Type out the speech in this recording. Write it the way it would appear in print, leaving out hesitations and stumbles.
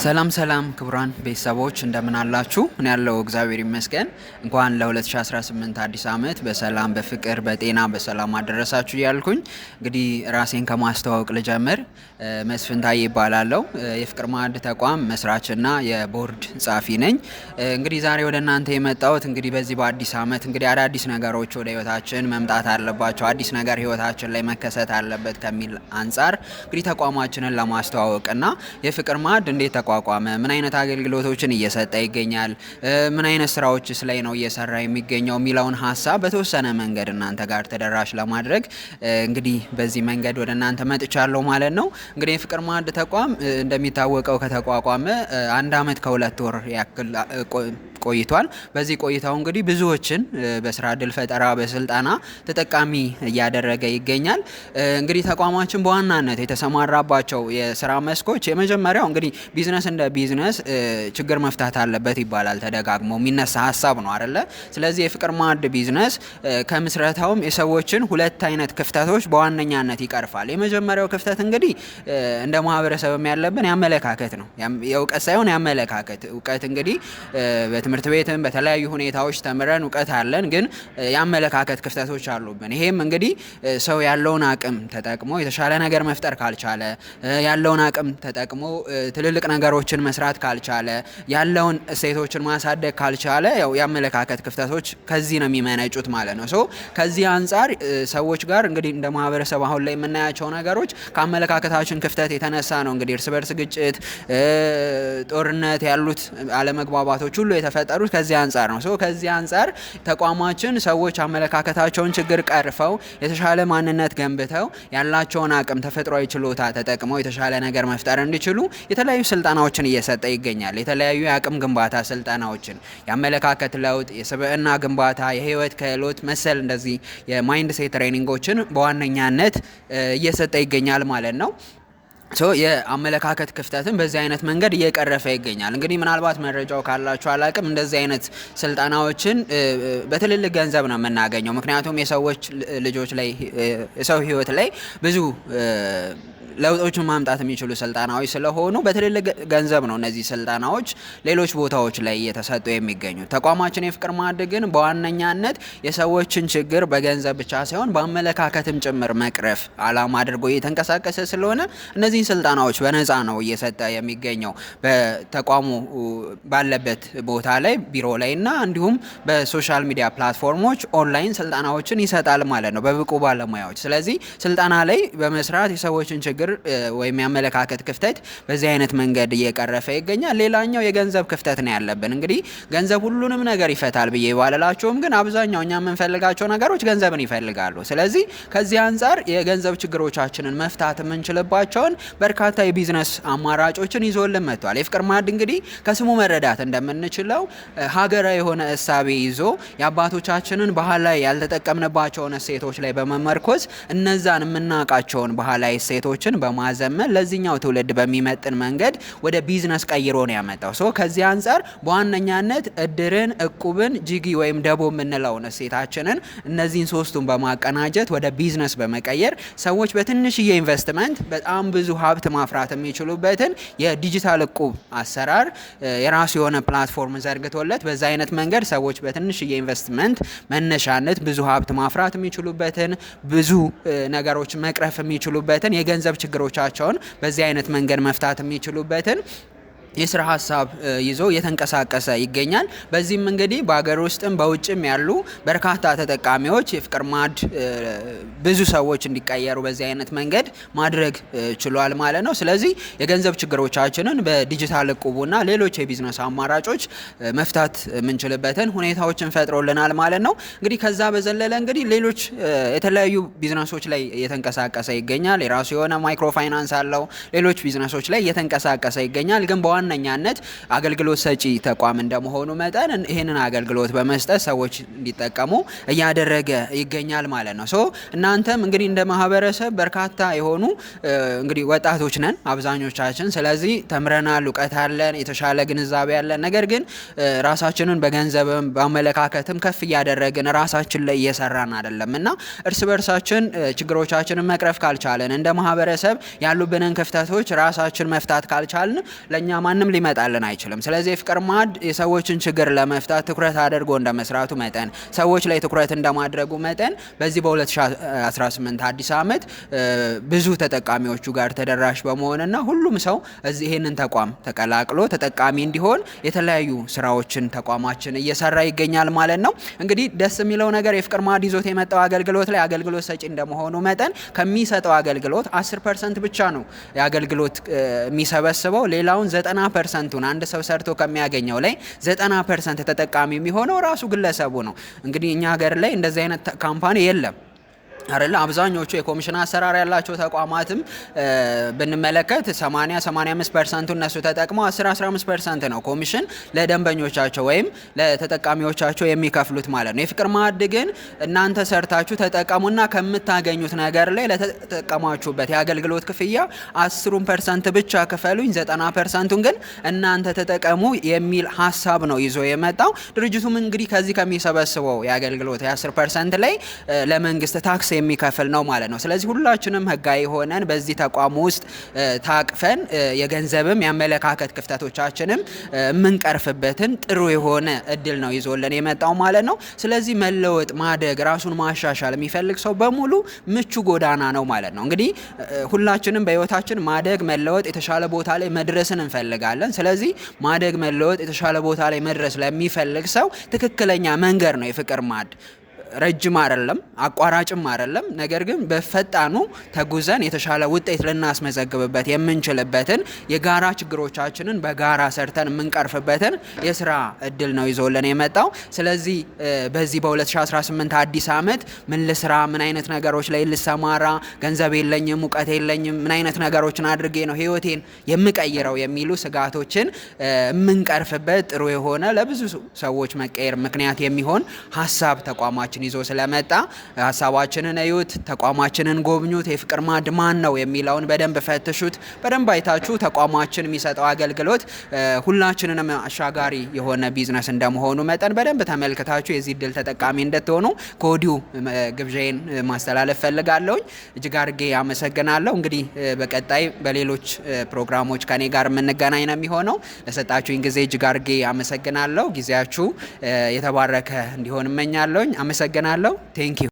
ሰላም ክቡራን ቤተሰቦች እንደምን አላችሁ? እኔ ያለው እግዚአብሔር ይመስገን። እንኳን ለ2018 አዲስ ዓመት በሰላም በፍቅር በጤና በሰላም አደረሳችሁ እያልኩኝ እንግዲህ ራሴን ከማስተዋወቅ ልጀምር። መስፍን ታዬ እባላለሁ። የፍቅር ማዕድ ተቋም መስራችና የቦርድ ጸሐፊ ነኝ። እንግዲህ ዛሬ ወደ እናንተ የመጣሁት እንግዲህ በዚህ በአዲስ ዓመት እንግዲህ አዳዲስ ነገሮች ወደ ህይወታችን መምጣት አለባቸው፣ አዲስ ነገር ህይወታችን ላይ መከሰት አለበት ከሚል አንጻር እንግዲህ ተቋማችንን ለማስተዋወቅና የፍቅር ማዕድ እንዴት ተቋቋመ፣ ምን አይነት አገልግሎቶችን እየሰጠ ይገኛል፣ ምን አይነት ስራዎችስ ላይ ነው እየሰራ የሚገኘው የሚለውን ሀሳብ በተወሰነ መንገድ እናንተ ጋር ተደራሽ ለማድረግ እንግዲህ በዚህ መንገድ ወደ እናንተ መጥቻለሁ ማለት ነው። እንግዲህ የፍቅር ማዕድ ተቋም እንደሚታወቀው ከተቋቋመ 1 አመት ከ2 ወር ያክል ቆይቷል። በዚህ ቆይታው እንግዲህ ብዙዎችን በስራ እድል ፈጠራ በስልጠና ተጠቃሚ እያደረገ ይገኛል። እንግዲህ ተቋማችን በዋናነት የተሰማራባቸው የስራ መስኮች የመጀመሪያው እንግዲህ ቢዝነስ እንደ ቢዝነስ ችግር መፍታት አለበት ይባላል፣ ተደጋግሞ የሚነሳ ሀሳብ ነው አይደለ? ስለዚህ የፍቅር ማዕድ ቢዝነስ ከምስረታውም የሰዎችን 2 አይነት ክፍተቶች በዋነኛነት ይቀርፋል። የመጀመሪያው ክፍተት እንግዲህ እንደ ማህበረሰብም ያለብን ያመለካከት ነው። የእውቀት ሳይሆን ያመለካከት። እውቀት እንግዲህ በትምህርት ቤትም በተለያዩ ሁኔታዎች ተምረን እውቀት አለን፣ ግን ያመለካከት ክፍተቶች አሉብን። ይሄም እንግዲህ ሰው ያለውን አቅም ተጠቅሞ የተሻለ ነገር መፍጠር ካልቻለ፣ ያለውን አቅም ተጠቅሞ ትልልቅ ነገሮችን መስራት ካልቻለ፣ ያለውን እሴቶችን ማሳደግ ካልቻለ ያው የአመለካከት ክፍተቶች ከዚህ ነው የሚመነጩት ማለት ነው። ሶ ከዚህ አንጻር ሰዎች ጋር እንግዲህ እንደ ማህበረሰብ አሁን ላይ የምናያቸው ነገሮች ከአመለካከታችን ክፍተት የተነሳ ነው። እንግዲህ እርስ በርስ ግጭት፣ ጦርነት ያሉት አለመግባባቶች ሁሉ የተፈጠሩት ከዚህ አንጻር ነው። ከዚህ አንጻር ተቋማችን ሰዎች አመለካከታቸውን ችግር ቀርፈው የተሻለ ማንነት ገንብተው ያላቸውን አቅም ተፈጥሯዊ ችሎታ ተጠቅመው የተሻለ ነገር መፍጠር እንዲችሉ የተለያዩ ስልጠናዎችን እየሰጠ ይገኛል። የተለያዩ የአቅም ግንባታ ስልጠናዎችን፣ የአመለካከት ለውጥ፣ የስብዕና ግንባታ፣ የህይወት ክህሎት መሰል እንደዚህ የማይንድ ሴት ትሬኒንጎችን በዋነኛነት እየሰጠ ይገኛል ማለት ነው። የአመለካከት ክፍተትን በዚህ አይነት መንገድ እየቀረፈ ይገኛል። እንግዲህ ምናልባት መረጃው ካላችሁ አላቅም፣ እንደዚህ አይነት ስልጠናዎችን በትልልቅ ገንዘብ ነው የምናገኘው። ምክንያቱም የሰዎች ልጆች ላይ የሰው ህይወት ላይ ብዙ ለውጦችን ማምጣት የሚችሉ ስልጠናዎች ስለሆኑ በትልልቅ ገንዘብ ነው እነዚህ ስልጠናዎች ሌሎች ቦታዎች ላይ እየተሰጡ የሚገኙት። ተቋማችን የፍቅር ማዕድ ግን በዋነኛነት የሰዎችን ችግር በገንዘብ ብቻ ሳይሆን በአመለካከትም ጭምር መቅረፍ አላማ አድርጎ እየተንቀሳቀሰ ስለሆነ እነዚህን ስልጠናዎች በነፃ ነው እየሰጠ የሚገኘው በተቋሙ ባለበት ቦታ ላይ ቢሮ ላይ እና እንዲሁም በሶሻል ሚዲያ ፕላትፎርሞች ኦንላይን ስልጠናዎችን ይሰጣል ማለት ነው በብቁ ባለሙያዎች። ስለዚህ ስልጠና ላይ በመስራት የሰዎችን ችግር ወይም የአመለካከት ክፍተት በዚህ አይነት መንገድ እየቀረፈ ይገኛል። ሌላኛው የገንዘብ ክፍተት ነው ያለብን። እንግዲህ ገንዘብ ሁሉንም ነገር ይፈታል ብዬ ባልላቸውም ግን አብዛኛው እኛ የምንፈልጋቸው ነገሮች ገንዘብን ይፈልጋሉ። ስለዚህ ከዚህ አንጻር የገንዘብ ችግሮቻችንን መፍታት የምንችልባቸውን በርካታ የቢዝነስ አማራጮችን ይዞልን መጥቷል። የፍቅር ማዕድ እንግዲህ ከስሙ መረዳት እንደምንችለው ሀገራዊ የሆነ እሳቤ ይዞ የአባቶቻችንን ባህላዊ ያልተጠቀምንባቸውን እሴቶች ላይ በመመርኮዝ እነዛን የምናውቃቸውን ባህላዊ እሴቶችን በማዘመን ለዚህኛው ትውልድ በሚመጥን መንገድ ወደ ቢዝነስ ቀይሮ ነው ያመጣው። ከዚህ አንጻር በዋነኛነት እድርን፣ እቁብን፣ ጂጊ ወይም ደቦ የምንለውን እሴታችንን እነዚህን ሶስቱን በማቀናጀት ወደ ቢዝነስ በመቀየር ሰዎች በትንሽዬ ኢንቨስትመንት በጣም ብዙ ሀብት ማፍራት የሚችሉበትን የዲጂታል እቁብ አሰራር የራሱ የሆነ ፕላትፎርም ዘርግቶለት በዛ አይነት መንገድ ሰዎች በትንሽዬ ኢንቨስትመንት መነሻነት ብዙ ሀብት ማፍራት የሚችሉበትን ብዙ ነገሮች መቅረፍ የሚችሉበትን የገንዘብ ችግሮቻቸውን በዚህ አይነት መንገድ መፍታት የሚችሉበትን የስራ ሀሳብ ይዞ እየተንቀሳቀሰ ይገኛል። በዚህም እንግዲህ በሀገር ውስጥም በውጭም ያሉ በርካታ ተጠቃሚዎች የፍቅር ማዕድ ብዙ ሰዎች እንዲቀየሩ በዚህ አይነት መንገድ ማድረግ ችሏል ማለት ነው። ስለዚህ የገንዘብ ችግሮቻችንን በዲጂታል እቁቡና ሌሎች የቢዝነስ አማራጮች መፍታት የምንችልበትን ሁኔታዎችን ፈጥሮልናል ማለት ነው። እንግዲህ ከዛ በዘለለ እንግዲህ ሌሎች የተለያዩ ቢዝነሶች ላይ እየተንቀሳቀሰ ይገኛል። የራሱ የሆነ ማይክሮ ፋይናንስ አለው። ሌሎች ቢዝነሶች ላይ እየተንቀሳቀሰ ይገኛል። ግን በዋነኛነት አገልግሎት ሰጪ ተቋም እንደመሆኑ መጠን ይህንን አገልግሎት በመስጠት ሰዎች እንዲጠቀሙ እያደረገ ይገኛል ማለት ነው። እናንተም እንግዲህ እንደ ማህበረሰብ በርካታ የሆኑ እንግዲህ ወጣቶች ነን አብዛኞቻችን። ስለዚህ ተምረናል፣ እውቀት አለን፣ የተሻለ ግንዛቤ አለን። ነገር ግን ራሳችንን በገንዘብም በአመለካከትም ከፍ እያደረግን ራሳችን ላይ እየሰራን አይደለም እና እርስ በርሳችን ችግሮቻችንን መቅረፍ ካልቻለን እንደ ማህበረሰብ ያሉብንን ክፍተቶች ራሳችን መፍታት ካልቻልን ለኛ ማንም ሊመጣልን አይችልም። ስለዚህ የፍቅር ማዕድ የሰዎችን ችግር ለመፍታት ትኩረት አድርጎ እንደመስራቱ መጠን ሰዎች ላይ ትኩረት እንደማድረጉ መጠን በዚህ በ2018 አዲስ ዓመት ብዙ ተጠቃሚዎቹ ጋር ተደራሽ በመሆንና ሁሉም ሰው ይሄንን ተቋም ተቀላቅሎ ተጠቃሚ እንዲሆን የተለያዩ ስራዎችን ተቋማችን እየሰራ ይገኛል ማለት ነው። እንግዲህ ደስ የሚለው ነገር የፍቅር ማዕድ ይዞት የመጣው አገልግሎት ላይ አገልግሎት ሰጪ እንደመሆኑ መጠን ከሚሰጠው አገልግሎት 10% ብቻ ነው የአገልግሎት የሚሰበስበው። ሌላውን 90%ን አንድ ሰው ሰርቶ ከሚያገኘው ላይ 90% ተጠቃሚ የሚሆነው ራሱ ግለሰቡ ነው። እንግዲህ እኛ ሀገር ላይ እንደዚህ አይነት ካምፓኒ የለም አይደለ? አብዛኞቹ የኮሚሽን አሰራር ያላቸው ተቋማትም ብንመለከት 80-85% እነሱ ተጠቅመው 10-15% ነው ኮሚሽን ለደንበኞቻቸው ወይም ለተጠቃሚዎቻቸው የሚከፍሉት ማለት ነው። የፍቅር ማዕድ ግን እናንተ ሰርታችሁ ተጠቀሙና ከምታገኙት ነገር ላይ ለተጠቀማችሁበት የአገልግሎት ክፍያ 10% ብቻ ክፈሉኝ፣ 90%ን ግን እናንተ ተጠቀሙ የሚል ሀሳብ ነው ይዞ የመጣው። ድርጅቱም እንግዲህ ከዚህ ከሚሰበስበው የአገልግሎት የ10% ላይ ለመንግስት ታክስ የሚከፍል ነው ማለት ነው። ስለዚህ ሁላችንም ህጋዊ ሆነን በዚህ ተቋም ውስጥ ታቅፈን የገንዘብም የአመለካከት ክፍተቶቻችንም የምንቀርፍበትን ጥሩ የሆነ እድል ነው ይዞልን የመጣው ማለት ነው። ስለዚህ መለወጥ፣ ማደግ፣ ራሱን ማሻሻል የሚፈልግ ሰው በሙሉ ምቹ ጎዳና ነው ማለት ነው። እንግዲህ ሁላችንም በህይወታችን ማደግ፣ መለወጥ፣ የተሻለ ቦታ ላይ መድረስን እንፈልጋለን። ስለዚህ ማደግ፣ መለወጥ፣ የተሻለ ቦታ ላይ መድረስ ለሚፈልግ ሰው ትክክለኛ መንገድ ነው የፍቅር ማዕድ። ረጅም አይደለም፣ አቋራጭም አይደለም። ነገር ግን በፈጣኑ ተጉዘን የተሻለ ውጤት ልናስመዘግብበት የምንችልበትን የጋራ ችግሮቻችንን በጋራ ሰርተን የምንቀርፍበትን የስራ እድል ነው ይዞልን የመጣው። ስለዚህ በዚህ በ2018 አዲስ ዓመት ምን ልስራ፣ ምን አይነት ነገሮች ላይ ልሰማራ፣ ገንዘብ የለኝም፣ እውቀት የለኝም፣ ምን አይነት ነገሮችን አድርጌ ነው ህይወቴን የምቀይረው የሚሉ ስጋቶችን የምንቀርፍበት ጥሩ የሆነ ለብዙ ሰዎች መቀየር ምክንያት የሚሆን ሀሳብ ተቋማችን ይዞ ስለመጣ ሀሳባችንን እዩት፣ ተቋማችንን ጎብኙት። የፍቅር ማዕድ ማን ነው የሚለውን በደንብ ፈትሹት። በደንብ አይታችሁ ተቋማችን የሚሰጠው አገልግሎት ሁላችንንም አሻጋሪ የሆነ ቢዝነስ እንደመሆኑ መጠን በደንብ ተመልክታችሁ የዚህ እድል ተጠቃሚ እንድትሆኑ ከወዲሁ ግብዣዬን ማስተላለፍ ፈልጋለሁኝ። እጅግ አድርጌ አመሰግናለሁ። እንግዲህ በቀጣይ በሌሎች ፕሮግራሞች ከኔ ጋር የምንገናኝ ነው የሚሆነው። ለሰጣችሁኝ ጊዜ እጅግ አድርጌ አመሰግናለሁ። ጊዜያችሁ የተባረከ እንዲሆን እመኛለሁኝ። አመሰግናለሁ። ቴንክ ዩ